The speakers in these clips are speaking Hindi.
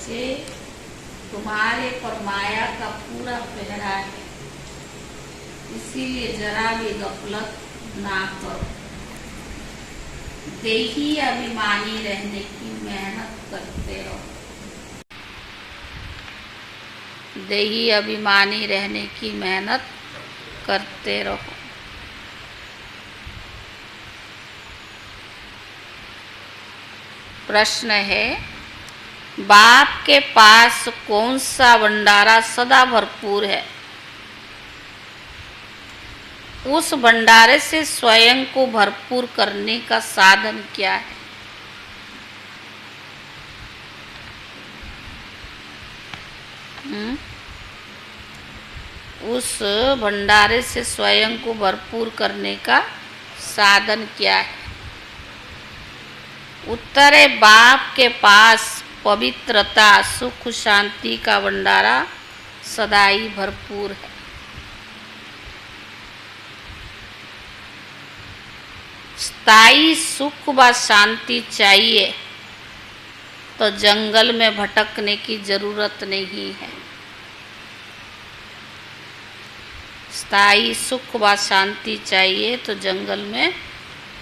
बच्चे तुम्हारे पर माया का पूरा पहरा है, इसीलिए जरा भी गफलत ना करो। देही अभिमानी रहने की मेहनत करते रहो। देही अभिमानी रहने की मेहनत करते रहो। प्रश्न है, बाप के पास कौन सा भंडारा सदा भरपूर है? उस भंडारे से स्वयं को भरपूर करने का साधन क्या है? उस भंडारे से स्वयं को भरपूर करने का साधन क्या है? उत्तर है, बाप के पास पवित्रता, सुख, शांति का भंडारा सदा ही भरपूर है। स्थायी सुख व शांति चाहिए तो जंगल में भटकने की जरूरत नहीं है। स्थायी सुख व शांति चाहिए तो जंगल में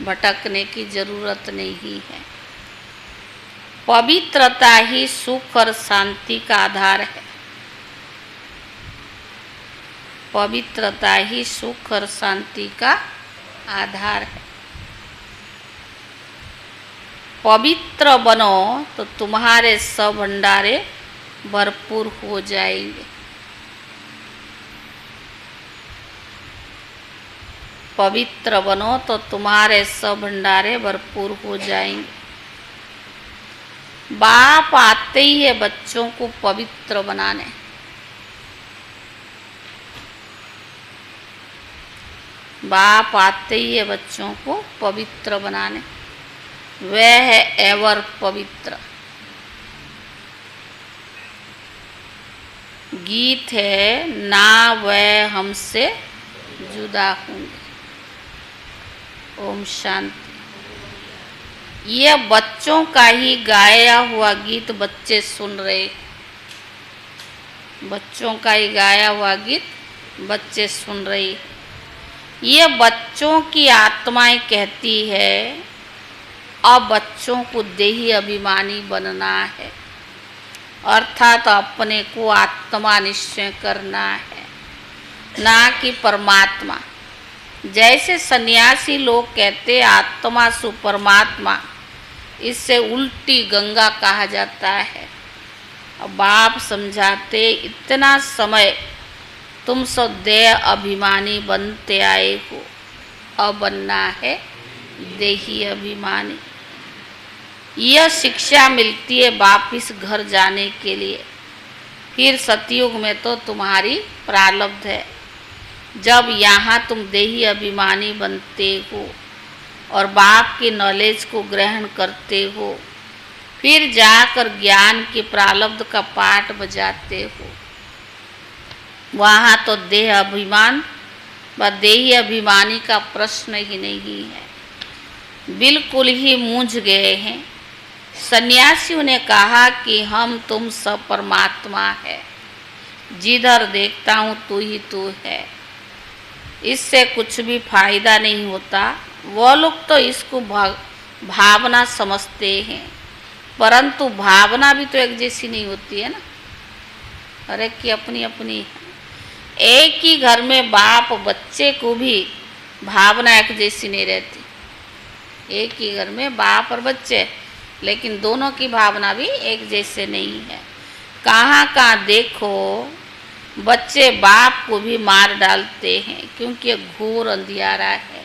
भटकने की जरूरत नहीं है। पवित्रता ही सुख और शांति का आधार है। पवित्रता ही सुख और शांति का आधार है। पवित्र बनो तो तुम्हारे सब भंडारे भरपूर हो जाएंगे। पवित्र बनो तो तुम्हारे सब भंडारे भरपूर हो जाएंगे। बाप आते ही है बच्चों को पवित्र बनाने। बाप आते ही है बच्चों को पवित्र बनाने। वह है एवर पवित्र। गीत है, ना वह हमसे जुदा होंगे। ओम शांति। यह बच्चों का ही गाया हुआ गीत बच्चे सुन रहे। बच्चों का ही गाया हुआ गीत बच्चे सुन रहे। यह बच्चों की आत्माएं कहती है, अब बच्चों को देही अभिमानी बनना है, अर्थात अपने को आत्मा निश्चय करना है, ना कि परमात्मा। जैसे सन्यासी लोग कहते आत्मा सु परमात्मा, इससे उल्टी गंगा कहा जाता है। अब बाप समझाते, इतना समय तुम सब देह अभिमानी बनते आए हो, अब बनना है देही अभिमानी। यह शिक्षा मिलती है वापिस घर जाने के लिए। फिर सतयुग में तो तुम्हारी प्रारब्ध है, जब यहाँ तुम देही अभिमानी बनते हो और बाप की नॉलेज को ग्रहण करते हो, फिर जाकर ज्ञान के प्रारब्ध का पाठ बजाते हो। वहाँ तो देह अभिमान व देही अभिमानी का प्रश्न ही नहीं है। बिल्कुल ही मूझ गए हैं। सन्यासियों ने कहा कि हम तुम सब परमात्मा है, जिधर देखता हूँ तू ही तू है। इससे कुछ भी फायदा नहीं होता। वो लोग तो इसको भावना समझते हैं, परंतु भावना भी तो एक जैसी नहीं होती है ना। हर एक की अपनी अपनी है। एक ही घर में बाप बच्चे को भी भावना एक जैसी नहीं रहती। एक ही घर में बाप और बच्चे, लेकिन दोनों की भावना भी एक जैसे नहीं है। कहाँ कहाँ देखो बच्चे बाप को भी मार डालते हैं, क्योंकि घोर अंधियारा है,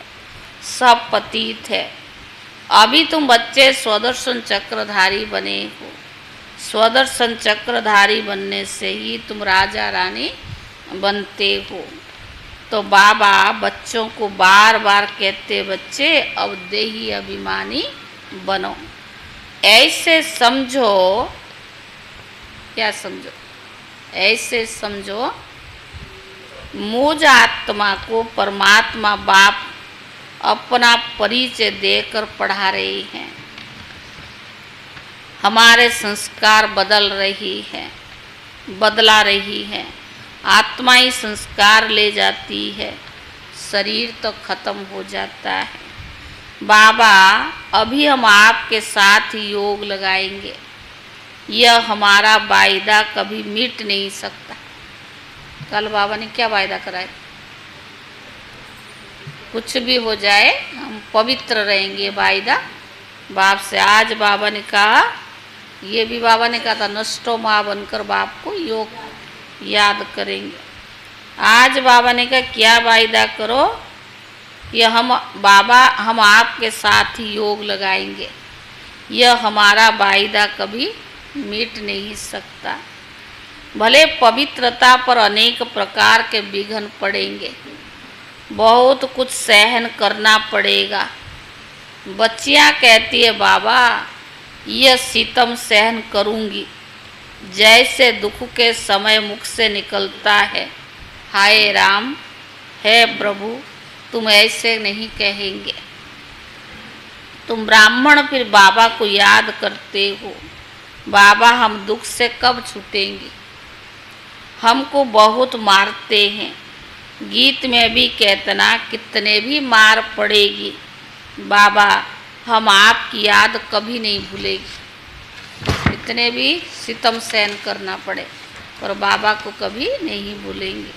सब पतित है। अभी तुम बच्चे स्वदर्शन चक्रधारी बने हो। स्वदर्शन चक्रधारी बनने से ही तुम राजा रानी बनते हो। तो बाबा बच्चों को बार बार कहते, बच्चे अब देही अभिमानी बनो। ऐसे समझो, क्या समझो? ऐसे समझो मुझ आत्मा को परमात्मा बाप अपना परिचय देकर पढ़ा रहे हैं। हमारे संस्कार बदला रही है। आत्मा ही संस्कार ले जाती है, शरीर तो खत्म हो जाता है। बाबा, अभी हम आपके साथ योग लगाएंगे। यह हमारा वायदा कभी मिट नहीं सकता। कल बाबा ने क्या वायदा कराया? कुछ भी हो जाए हम पवित्र रहेंगे, वायदा बाप से। आज बाबा ने कहा, ये भी बाबा ने कहा था, नष्टो माँ बनकर बाप को योग याद करेंगे। आज बाबा ने कहा क्या वायदा करो? यह हम आपके साथ ही योग लगाएंगे। यह हमारा वायदा कभी मिट नहीं सकता। भले पवित्रता पर अनेक प्रकार के विघ्न पड़ेंगे, बहुत कुछ सहन करना पड़ेगा। बच्चियां कहती है, बाबा यह सितम सहन करूंगी, जैसे दुख के समय मुख से निकलता है, हाय राम, है प्रभु, तुम ऐसे नहीं कहेंगे। तुम ब्राह्मण फिर बाबा को याद करते हो। बाबा, हम दुख से कब छूटेंगे? हमको बहुत मारते हैं। गीत में भी कहतना, कितने भी मार पड़ेगी, बाबा हम आपकी याद कभी नहीं भूलेगी। इतने भी सितम सहन करना पड़े, पर बाबा को कभी नहीं भूलेंगे।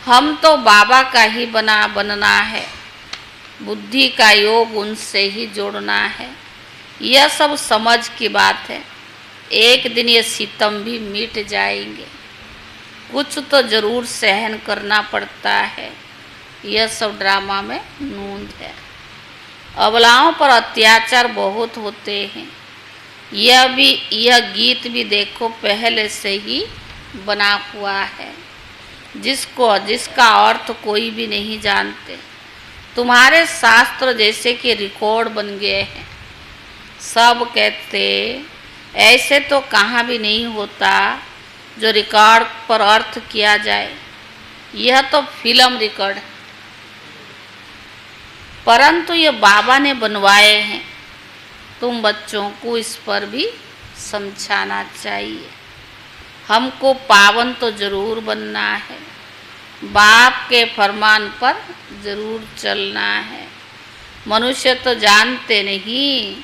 हम तो बाबा का ही बनना है। बुद्धि का योग उनसे ही जोड़ना है। यह सब समझ की बात है। एक दिन ये सितम भी मिट जाएंगे। कुछ तो जरूर सहन करना पड़ता है। यह सब ड्रामा में नूंद है। अबलाओं पर अत्याचार बहुत होते हैं। यह गीत भी देखो पहले से ही बना हुआ है, जिसका अर्थ कोई भी नहीं जानते। तुम्हारे शास्त्र जैसे कि रिकॉर्ड बन गए हैं। सब कहते ऐसे तो कहाँ भी नहीं होता जो रिकॉर्ड पर अर्थ किया जाए। यह तो फिल्म रिकॉर्ड है, परंतु ये बाबा ने बनवाए हैं। तुम बच्चों को इस पर भी समझाना चाहिए। हमको पावन तो जरूर बनना है, बाप के फरमान पर जरूर चलना है। मनुष्य तो जानते नहीं,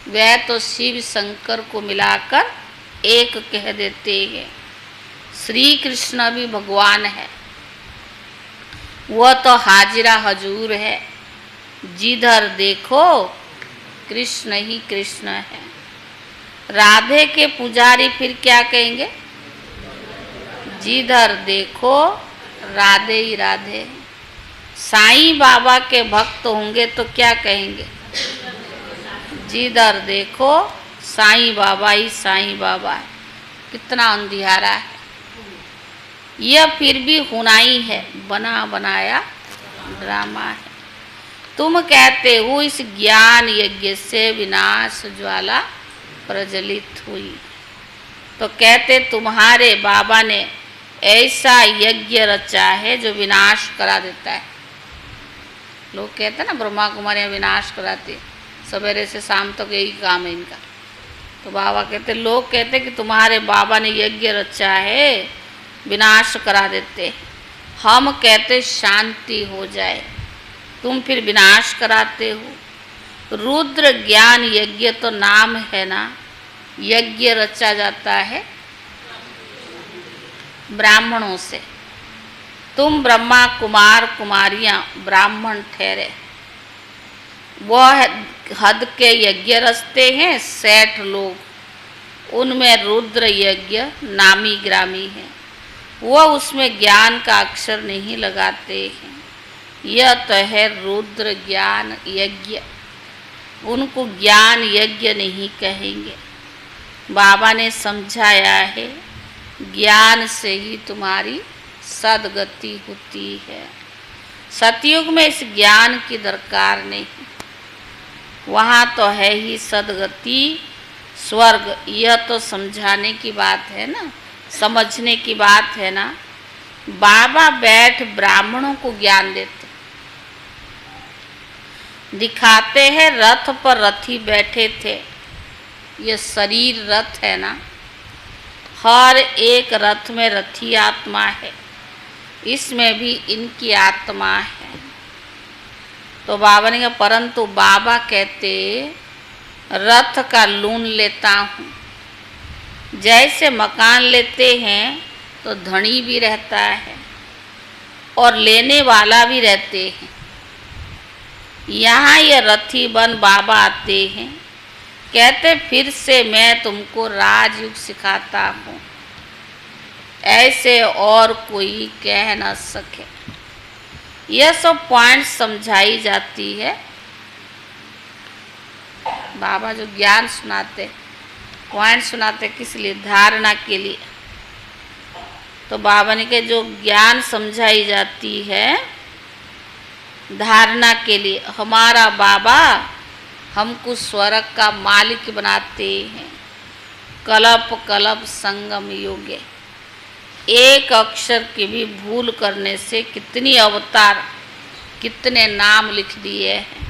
वह तो शिव शंकर को मिलाकर एक कह देते हैं। श्री कृष्ण भी भगवान है, वह तो हाजिरा हजूर है। जिधर देखो कृष्ण ही कृष्ण है। राधे के पुजारी फिर क्या कहेंगे? जिधर देखो राधे ही राधे। साईं बाबा के भक्त होंगे तो क्या कहेंगे? जिधर देखो साईं बाबा ही साईं बाबा है। कितना अंधियारा है। यह फिर भी हुनाई है, बना बनाया ड्रामा है। तुम कहते हो इस ज्ञान यज्ञ से विनाश ज्वाला प्रज्वलित हुई, तो कहते तुम्हारे बाबा ने ऐसा यज्ञ रचा है जो विनाश करा देता है। लोग कहते हैं ना ब्रह्मा कुमारियाँ विनाश कराते, सवेरे से शाम तक यही काम है इनका। तो बाबा कहते, लोग कहते कि तुम्हारे बाबा ने यज्ञ रचा है, विनाश करा देते। हम कहते शांति हो जाए, तुम फिर विनाश कराते हो। रुद्र ज्ञान यज्ञ तो नाम है ना, यज्ञ रचा जाता है ब्राह्मणों से। तुम ब्रह्मा कुमार कुमारियां ब्राह्मण ठहरे, वह हद के यज्ञ रचते हैं 60 लोग। उनमें रुद्र यज्ञ नामी ग्रामी है, वह उसमें ज्ञान का अक्षर नहीं लगाते हैं। यह तो है रुद्र ज्ञान यज्ञ, उनको ज्ञान यज्ञ नहीं कहेंगे। बाबा ने समझाया है, ज्ञान से ही तुम्हारी सदगति होती है। सतयुग में इस ज्ञान की दरकार नहीं, वहाँ तो है ही सदगति स्वर्ग। यह तो समझाने की बात है ना, समझने की बात है ना। बाबा बैठ ब्राह्मणों को ज्ञान देते, दिखाते हैं रथ पर रथी बैठे थे, ये शरीर रथ है ना, हर एक रथ में रथी आत्मा है, इसमें भी इनकी आत्मा है। तो बाबा ने कहा परंतु बाबा कहते रथ का लून लेता हूँ। जैसे मकान लेते हैं तो धनी भी रहता है और लेने वाला भी रहते हैं। यहाँ ये रथी बन बाबा आते हैं, कहते फिर से मैं तुमको राजयोग सिखाता हूँ, ऐसे और कोई कह न सके। यह सब पॉइंट समझाई जाती है। बाबा जो ज्ञान सुनाते, पॉइंट सुनाते किस लिए? धारणा के लिए। तो बाबा ने के जो ज्ञान समझाई जाती है धारणा के लिए। हमारा बाबा हमको स्वर्ग का मालिक बनाते हैं। कल्प कल्प संगम योगे, एक अक्षर की भी भूल करने से कितनी अवतार, कितने नाम लिख दिए हैं।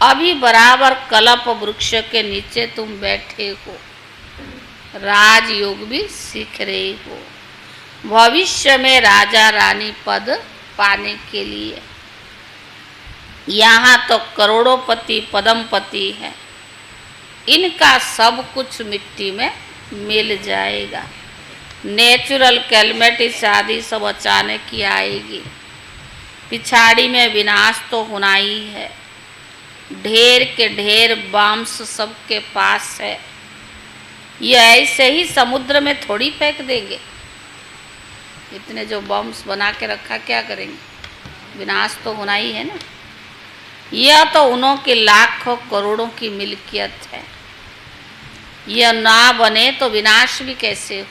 अभी बराबर कल्प वृक्ष के नीचे तुम बैठे हो, राजयोग भी सीख रहे हो, भविष्य में राजा रानी पद पाने के लिए। यहाँ तो करोड़ोपति पदमपति है, इनका सब कुछ मिट्टी में मिल जाएगा। नेचुरल कैलमिटीज आदि सब अचानक ही आएगी। पिछाड़ी में विनाश तो होना ही है। ढेर के ढेर बम्स सबके पास है। ये ऐसे ही समुद्र में थोड़ी फेंक देंगे। इतने जो बम्स बना के रखा क्या करेंगे? विनाश तो होना ही है ना। यह तो उन्हों की लाखों करोड़ों की मिल्कियत है। यह ना बने तो विनाश भी कैसे हो?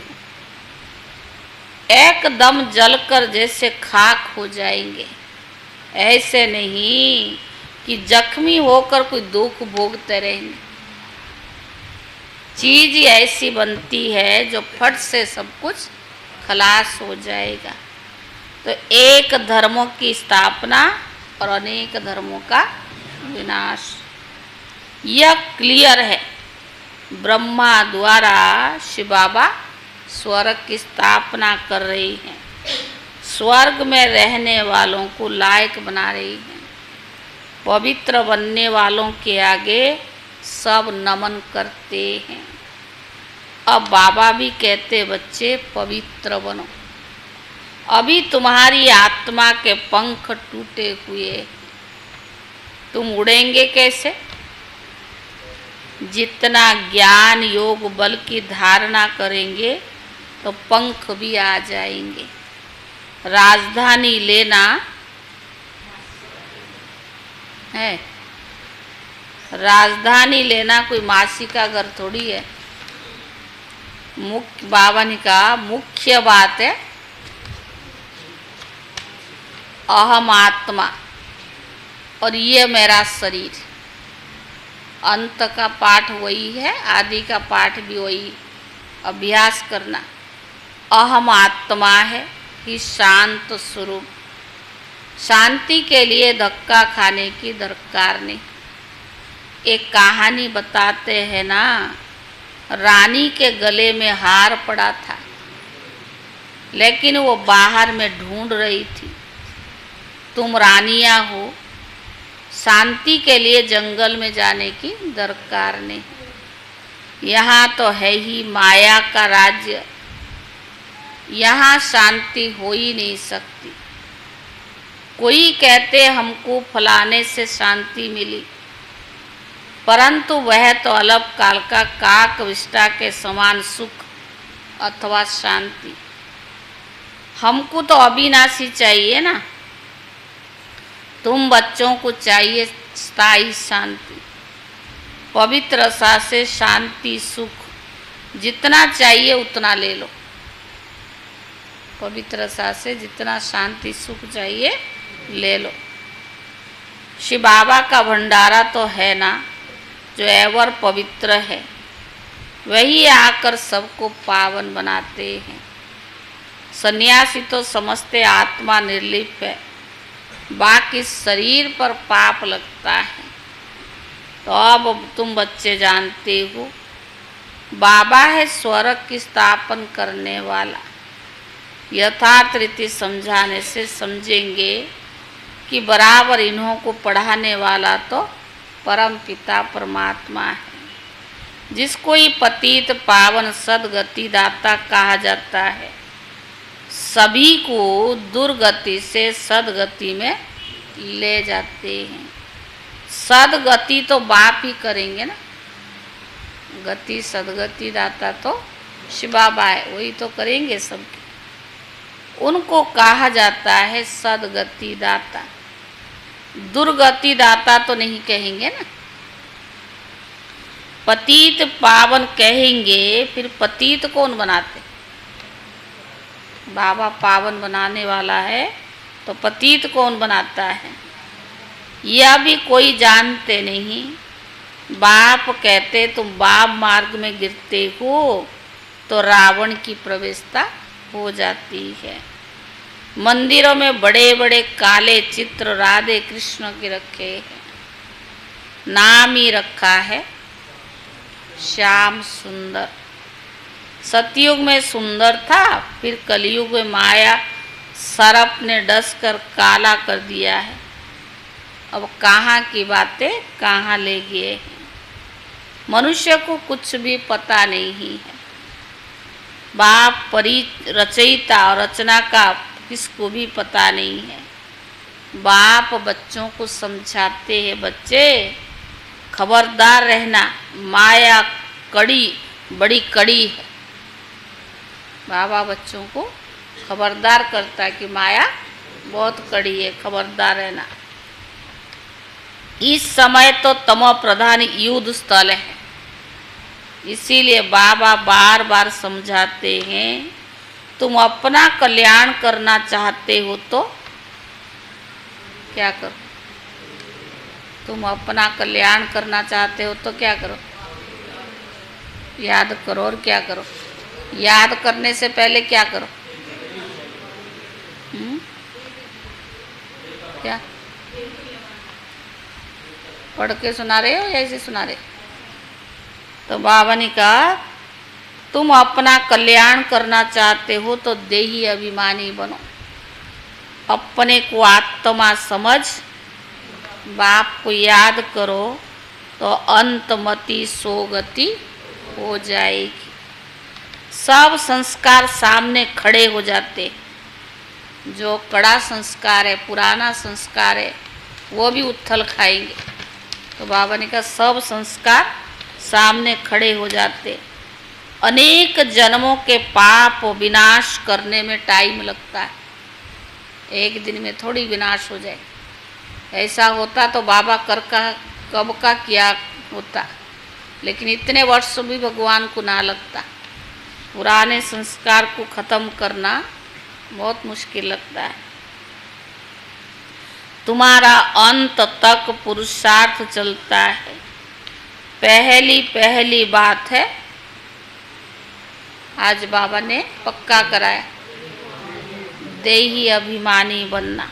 एकदम जलकर जैसे खाक हो जाएंगे। ऐसे नहीं कि जख्मी होकर कोई दुख भोगते रहेंगे। चीज ऐसी बनती है जो फट से सब कुछ खलास हो जाएगा। तो एक धर्मों की स्थापना और अनेक धर्मों का विनाश, यह क्लियर है। ब्रह्मा द्वारा शिव बाबा स्वर्ग की स्थापना कर रही हैं, स्वर्ग में रहने वालों को लायक बना रही हैं। पवित्र बनने वालों के आगे सब नमन करते हैं। अब बाबा भी कहते बच्चे पवित्र बनो। अभी तुम्हारी आत्मा के पंख टूटे हुए, तुम उड़ेंगे कैसे? जितना ज्ञान योग बल की धारणा करेंगे तो पंख भी आ जाएंगे। राजधानी लेना है, राजधानी लेना कोई मासी का घर थोड़ी है। मुख्य बाबा ने कहा मुख्य बात है अहम आत्मा और ये मेरा शरीर। अंत का पाठ वही है, आदि का पाठ भी वही। अभ्यास करना। अहम आत्मा है कि शांत स्वरूप। शांति के लिए धक्का खाने की दरकार नहीं। एक कहानी बताते हैं ना, रानी के गले में हार पड़ा था, लेकिन वो बाहर में ढूंढ रही थी। तुम रानियां हो, शांति के लिए जंगल में जाने की दरकार नहीं। यहाँ तो है ही माया का राज्य, यहाँ शांति हो ही नहीं सकती। कोई कहते हमको फलाने से शांति मिली, परंतु वह तो अल्पकाल का काक विष्टा के समान सुख अथवा शांति। हमको तो अविनाशी चाहिए ना। तुम बच्चों को चाहिए स्थायी शांति। पवित्र रसा से शांति सुख जितना चाहिए उतना ले लो। पवित्र रसा से जितना शांति सुख चाहिए ले लो। शिव बाबा का भंडारा तो है ना, जो एवर पवित्र है, वही आकर सबको पावन बनाते हैं। सन्यासी तो समझते आत्मा निर्लिप्त है, बाकी शरीर पर पाप लगता है। तो अब तुम बच्चे जानते हो बाबा है स्वर्ग की स्थापन करने वाला। यथार्थ रीति समझाने से समझेंगे कि बराबर इन्हों को पढ़ाने वाला तो परम पिता परमात्मा है, जिसको ही पतित पावन सदगति दाता कहा जाता है। सभी को दुर्गति से सदगति में ले जाते हैं। सदगति तो बाप ही करेंगे ना, गति सदगति दाता तो शिव बाबा है, वही तो करेंगे सबकी। उनको कहा जाता है सदगति दाता। दुर्गति दाता तो नहीं कहेंगे ना। पतित पावन कहेंगे, फिर पतित कौन बनाते? बाबा पावन बनाने वाला है तो पतित कौन बनाता है? यह भी कोई जानते नहीं। बाप कहते तुम बाप मार्ग में गिरते हो तो रावण की प्रवेशता हो जाती है। मंदिरों में बड़े बड़े काले चित्र राधे कृष्ण के रखे हैं, नाम ही रखा है श्याम सुंदर। सतयुग में सुंदर था, फिर कलयुग में माया सर्प ने डस कर काला कर दिया है। अब कहाँ की बातें कहाँ ले गए हैं। मनुष्य को कुछ भी पता नहीं है। बाप रचयिता और रचना का किसको भी पता नहीं है। बाप बच्चों को समझाते हैं, बच्चे खबरदार रहना, माया कड़ी बड़ी कड़ी है। बाबा बच्चों को खबरदार करता है कि माया बहुत कड़ी है, खबरदार रहना। इस समय तो तमो प्रधान युद्ध स्थल है, इसीलिए बाबा बार बार समझाते हैं, तुम अपना कल्याण करना चाहते हो तो क्या करो? तुम अपना कल्याण करना चाहते हो तो क्या करो? याद करो। और क्या करो? याद करने से पहले क्या करो? क्या पढ़ के सुना रहे हो या ऐसे सुना रहे? तो बाबा ने कहा तुम अपना कल्याण करना चाहते हो तो देही अभिमानी बनो, अपने को आत्मा समझ, बाप को याद करो तो अंतमति सोगति हो जाएगी। सब संस्कार सामने खड़े हो जाते। जो कड़ा संस्कार है, पुराना संस्कार है, वो भी उथल खाएंगे। तो बाबा ने कहा सब संस्कार सामने खड़े हो जाते। अनेक जन्मों के पाप विनाश करने में टाइम लगता है, एक दिन में थोड़ी विनाश हो जाए। ऐसा होता तो बाबा कब का किया होता, लेकिन इतने वर्ष भी भगवान को ना लगता। पुराने संस्कार को खत्म करना बहुत मुश्किल लगता है। तुम्हारा अंत तक पुरुषार्थ चलता है। पहली बात है, आज बाबा ने पक्का कराया, देही अभिमानी बनना।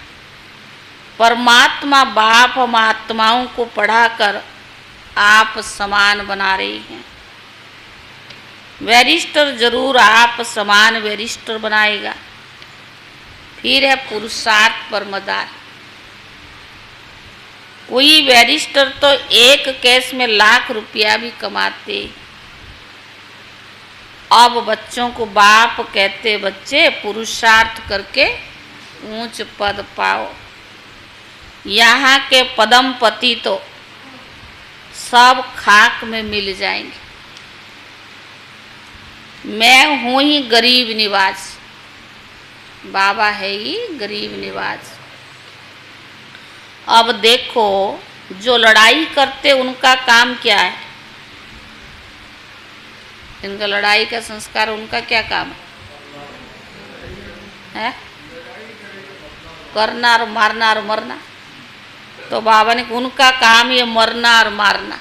परमात्मा बाप महात्माओं को पढ़ाकर आप समान बना रही हैं। बैरिस्टर जरूर आप समान बैरिस्टर बनाएगा। फिर है पुरुषार्थ पर मदार। कोई बैरिस्टर तो एक केस में लाख रुपया भी कमाते। अब बच्चों को बाप कहते, बच्चे पुरुषार्थ करके ऊंच पद पाओ। यहाँ के पदमपति तो सब खाक में मिल जाएंगे। मैं हूँ ही गरीब निवाज, बाबा है ही गरीब निवाज। अब देखो, जो लड़ाई करते उनका काम क्या है? इनका लड़ाई का संस्कार, उनका क्या काम है? करना और मारना और मरना। तो बाबा ने उनका काम ये मरना और मारना,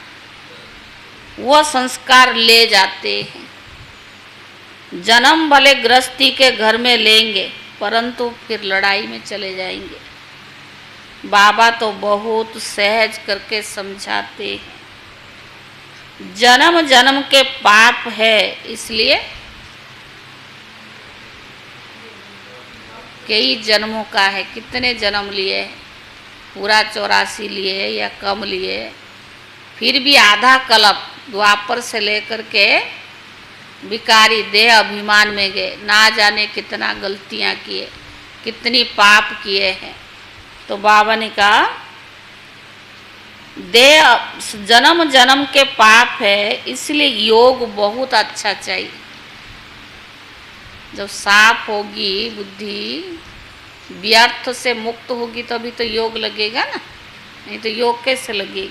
वो संस्कार ले जाते हैं। जन्म भले गृहस्थी के घर में लेंगे, परंतु फिर लड़ाई में चले जाएंगे। बाबा तो बहुत सहज करके समझाते हैं। जन्म जन्म के पाप है, इसलिए कई जन्मों का है। कितने जन्म लिए, पूरा 84 लिए या कम लिए, फिर भी आधा कल्प द्वापर से लेकर के विकारी देह अभिमान में गए, ना जाने कितना गलतियां किए, कितनी पाप किए हैं। तो बाबा ने कहा देह जन्म जन्म के पाप है, इसलिए योग बहुत अच्छा चाहिए। जब साफ होगी बुद्धि, व्यर्थ से मुक्त होगी, तभी तो योग लगेगा ना, नहीं तो योग कैसे लगेगी।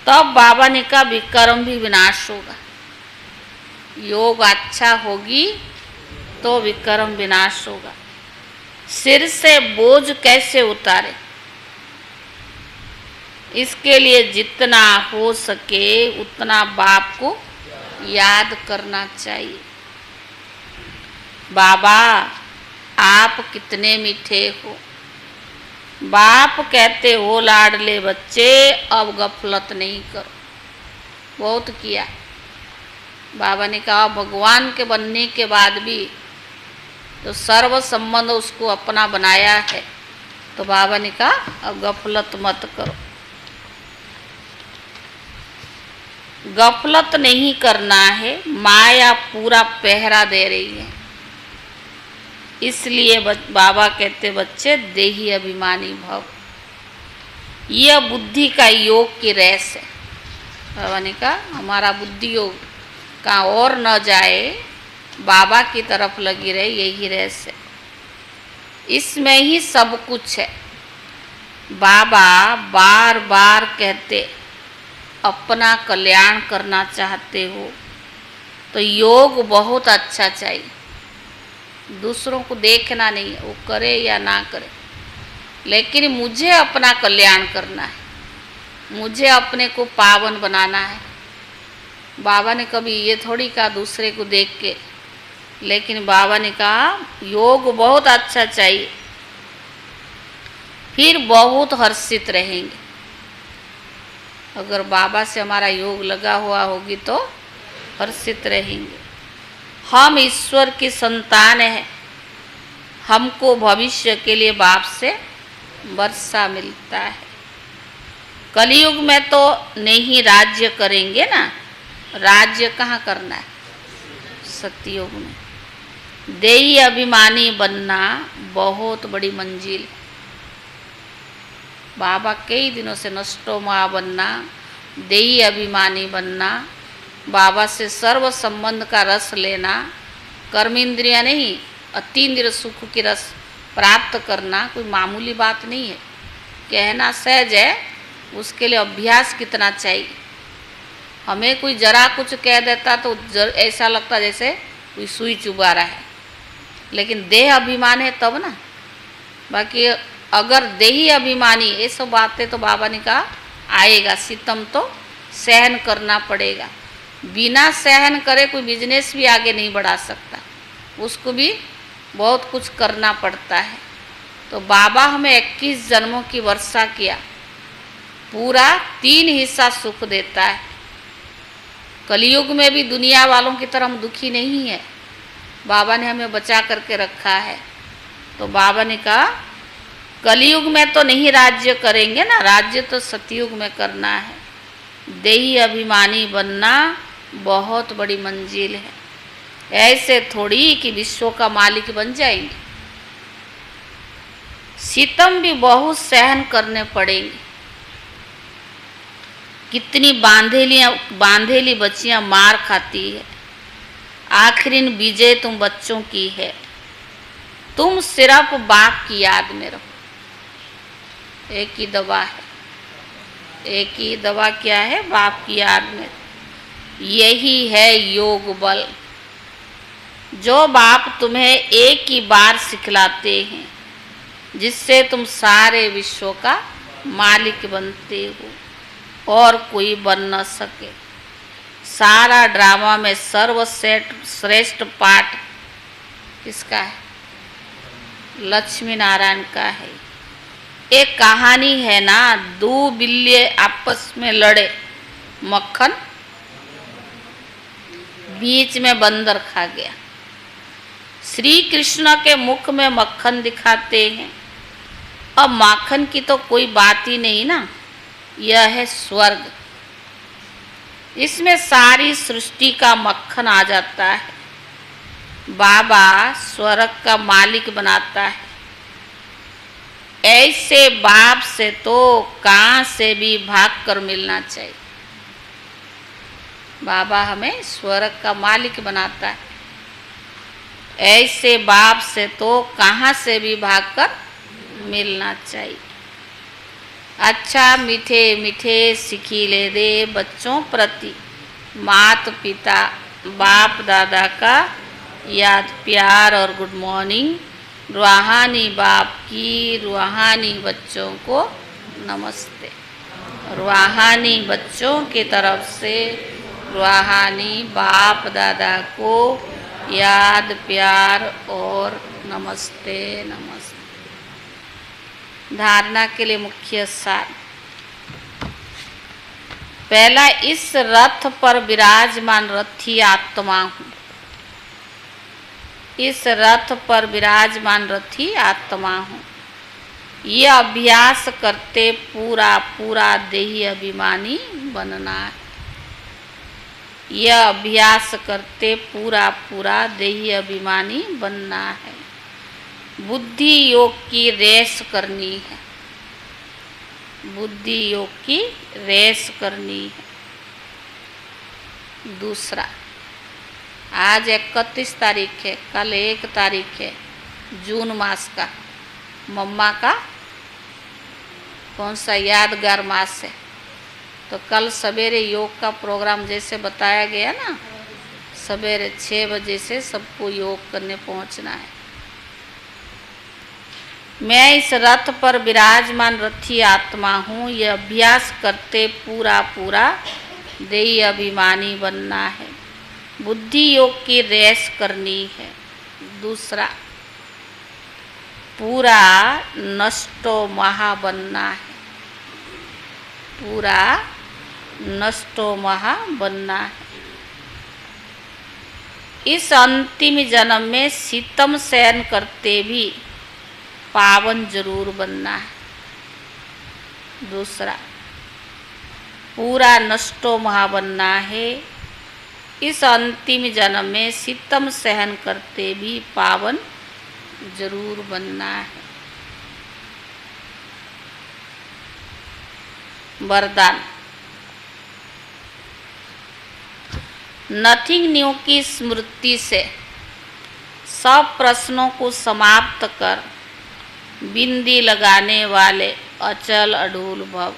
तब बाबा ने कहा विकर्म भी विनाश होगा। योग अच्छा होगी तो विकर्म विनाश होगा। सिर से बोझ कैसे उतारे, इसके लिए जितना हो सके उतना बाप को याद करना चाहिए। बाबा आप कितने मीठे हो, बाप कहते हो लाडले बच्चे अब गफलत नहीं करो। बहुत किया। बाबा ने कहा भगवान के बनने के बाद भी तो सर्व संबंध उसको अपना बनाया है, तो बाबा ने कहा अब गफलत मत करो। गफलत नहीं करना है, माया पूरा पहरा दे रही है। इसलिए बाबा कहते बच्चे देही अभिमानी भव, यह बुद्धि का योग की रेस है। बाबा ने कहा हमारा बुद्धि योग कहाँ और न जाए, बाबा की तरफ लगी रहे, यही रेस है। इसमें ही सब कुछ है। बाबा बार बार कहते अपना कल्याण करना चाहते हो तो योग बहुत अच्छा चाहिए। दूसरों को देखना नहीं, वो करे या ना करे, लेकिन मुझे अपना कल्याण करना है, मुझे अपने को पावन बनाना है। बाबा ने कभी ये थोड़ी कहा दूसरे को देख के, लेकिन बाबा ने कहा योग बहुत अच्छा चाहिए, फिर बहुत हर्षित रहेंगे। अगर बाबा से हमारा योग लगा हुआ होगी तो हर्षित रहेंगे। हम ईश्वर की संतान हैं, हमको भविष्य के लिए बाप से वर्षा मिलता है। कलयुग में तो नहीं राज्य करेंगे ना, राज्य कहाँ करना है, सतयुग में। देही अभिमानी बनना बहुत बड़ी मंजिल है। बाबा कई दिनों से नष्टो माँ बनना, देही अभिमानी बनना, बाबा से सर्व संबंध का रस लेना, कर्म इंद्रिया नहीं अतीन्द्रिय सुख की रस प्राप्त करना कोई मामूली बात नहीं है। कहना सहज है, उसके लिए अभ्यास कितना चाहिए। हमें कोई जरा कुछ कह देता तो ऐसा लगता जैसे कोई सुई चुभा रहा है, लेकिन देह अभिमान है तब ना। बाकी अगर देही अभिमानी ये सब बातें तो बाबा ने कहा आएगा, सितम तो सहन करना पड़ेगा। बिना सहन करे कोई बिजनेस भी आगे नहीं बढ़ा सकता, उसको भी बहुत कुछ करना पड़ता है। तो बाबा हमें 21 जन्मों की वर्षा किया, पूरा 3 हिस्सा सुख देता है। कलयुग में भी दुनिया वालों की तरह हम दुखी नहीं है, बाबा ने हमें बचा करके रखा है। तो बाबा ने कहा कलयुग में तो नहीं राज्य करेंगे ना, राज्य तो सतयुग में करना है। देही अभिमानी बनना बहुत बड़ी मंजिल है, ऐसे थोड़ी कि विश्व का मालिक बन जाएंगे। सितम भी बहुत सहन करने पड़ेंगे। कितनी बांधेली बच्चियां मार खाती है, आखिर इन विजय तुम बच्चों की है। तुम सिर्फ बाप की याद में रहो। एक ही दवा है, एक ही दवा क्या है, बाप की याद में। यही है योग बल, जो बाप तुम्हें एक ही बार सिखलाते हैं, जिससे तुम सारे विश्व का मालिक बनते हो और कोई बन न सके। सारा ड्रामा में सर्वश्रेष्ठ पाठ किसका है, लक्ष्मी नारायण का है। एक कहानी है ना, 2 बिल्ली आपस में लड़े, मक्खन बीच में बंदर खा गया। श्री कृष्ण के मुख में मक्खन दिखाते हैं। अब माखन की तो कोई बात ही नहीं ना, यह है स्वर्ग। इसमें सारी सृष्टि का मक्खन आ जाता है। बाबा स्वर्ग का मालिक बनाता है। ऐसे बाप से तो कहाँ से भी भाग कर मिलना चाहिए। बाबा हमें स्वर्ग का मालिक बनाता है। ऐसे बाप से तो कहाँ से भी भाग कर मिलना चाहिए। अच्छा मीठे मीठे सिखिले दे बच्चों प्रति माता पिता बाप दादा का याद प्यार और गुड मॉर्निंग। रूहानी बाप की रूहानी बच्चों को नमस्ते। रूहानी बच्चों की तरफ से रूहानी बाप दादा को याद प्यार और नमस्ते नमस्ते। धारणा के लिए मुख्य सार। पहला, इस रथ पर विराजमान रथी आत्मा हूँ। इस रथ पर विराजमान रथी आत्मा हूँ। यह अभ्यास करते पूरा पूरा देही अभिमानी बनना है। यह अभ्यास करते पूरा पूरा देही अभिमानी बनना है। बुद्धि योग की रेस करनी है। बुद्धि योग की रेस करनी है। दूसरा, आज 31 तारीख है, कल 1 तारीख है जून मास का। मम्मा का कौन सा यादगार मास है। तो कल सवेरे योग का प्रोग्राम जैसे बताया गया ना, सवेरे 6 बजे से सबको योग करने पहुंचना है। मैं इस रथ पर विराजमान रथी आत्मा हूँ। यह अभ्यास करते पूरा पूरा देही अभिमानी बनना है। बुद्धि योग की रेस करनी है। दूसरा, पूरा नष्टो महा बनना है। पूरा नष्टो महा बनना है। इस अंतिम जन्म में सीतम सहन करते भी पावन जरूर बनना है। दूसरा, पूरा नष्टो महा बनना है। इस अंतिम जन्म में सीतम सहन करते भी पावन जरूर बनना है। वरदान। नथिंग न्यू की स्मृति से सब प्रश्नों को समाप्त कर बिंदी लगाने वाले अचल अडूल भव।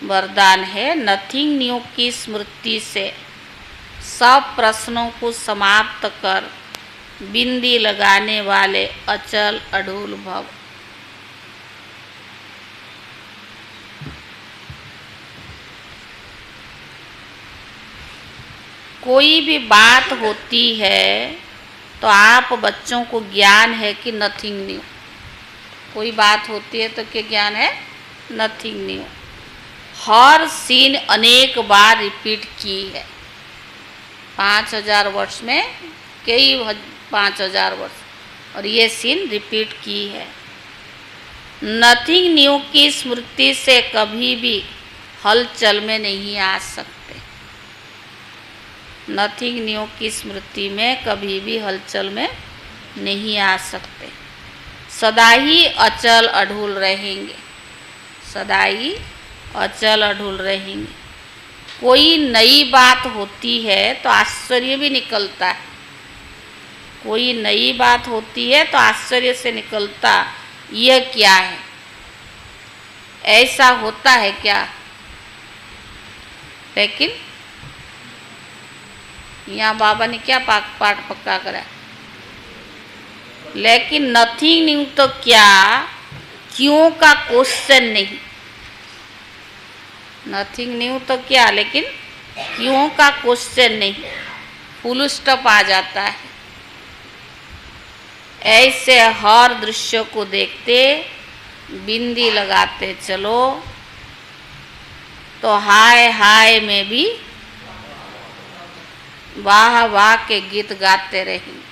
वरदान है, नथिंग न्यू की स्मृति से सब प्रश्नों को समाप्त कर बिंदी लगाने वाले अचल अडूल भव। कोई भी बात होती है तो आप बच्चों को ज्ञान है कि नथिंग न्यू। कोई बात होती है तो क्या ज्ञान है? Nothing new. हर सीन अनेक बार रिपीट की है। 5000 वर्ष में कई 5000 वर्ष और ये सीन रिपीट की है। नथिंग न्यू की स्मृति से कभी भी हलचल में नहीं आ सकते। नथिंग न्यू की स्मृति में कभी भी हलचल में नहीं आ सकते। सदा ही अचल अढूल रहेंगे। सदा ही अचल अढूल रहेंगे। कोई नई बात होती है तो आश्चर्य भी निकलता है। कोई नई बात होती है तो आश्चर्य से निकलता, यह क्या है? ऐसा होता है क्या? लेकिन यहाँ बाबा ने क्या पाठ पक्का करा? लेकिन नथिंग न्यू तो क्या, क्यों का क्वेश्चन नहीं। नथिंग न्यू तो क्या, लेकिन क्यों का क्वेश्चन नहीं, फुल स्टॉप आ जाता है। ऐसे हर दृश्य को देखते बिंदी लगाते चलो तो हाय हाय में भी वाह वाह के गीत गाते रहेंगे।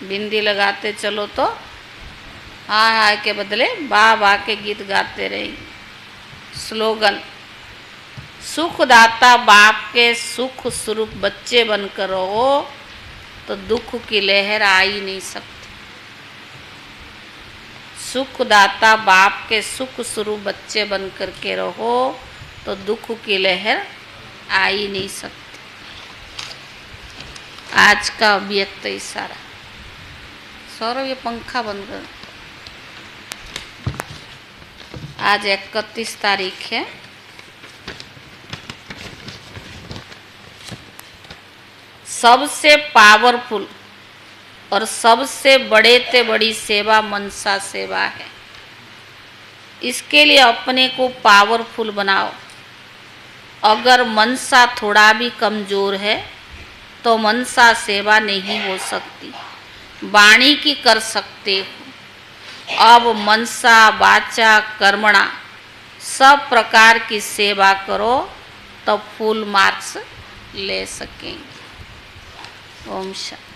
बिंदी लगाते चलो तो हाय हाय के बदले वाह वाह के गीत गाते रहेंगे। स्लोगन, सुखदाता बाप के सुख स्वरूप बच्चे बनकर रहो तो दुख की लहर आ ही नहीं सकती। सुखदाता बाप के सुख स्वरूप बच्चे बनकर के रहो तो दुख की लहर आ ही नहीं सकती। आज का व्यक्त इशारा। सौरभ ये पंखा बंद कर। आज 31 तारीख है। सबसे पावरफुल और सबसे बड़े से बड़ी सेवा मनसा सेवा है। इसके लिए अपने को पावरफुल बनाओ। अगर मनसा थोड़ा भी कमजोर है तो मनसा सेवा नहीं हो सकती। वाणी की कर सकते हो। अब मनसा वाचा कर्मणा सब प्रकार की सेवा करो तो फुल मार्क्स ले सकेंगे। ओम शांति।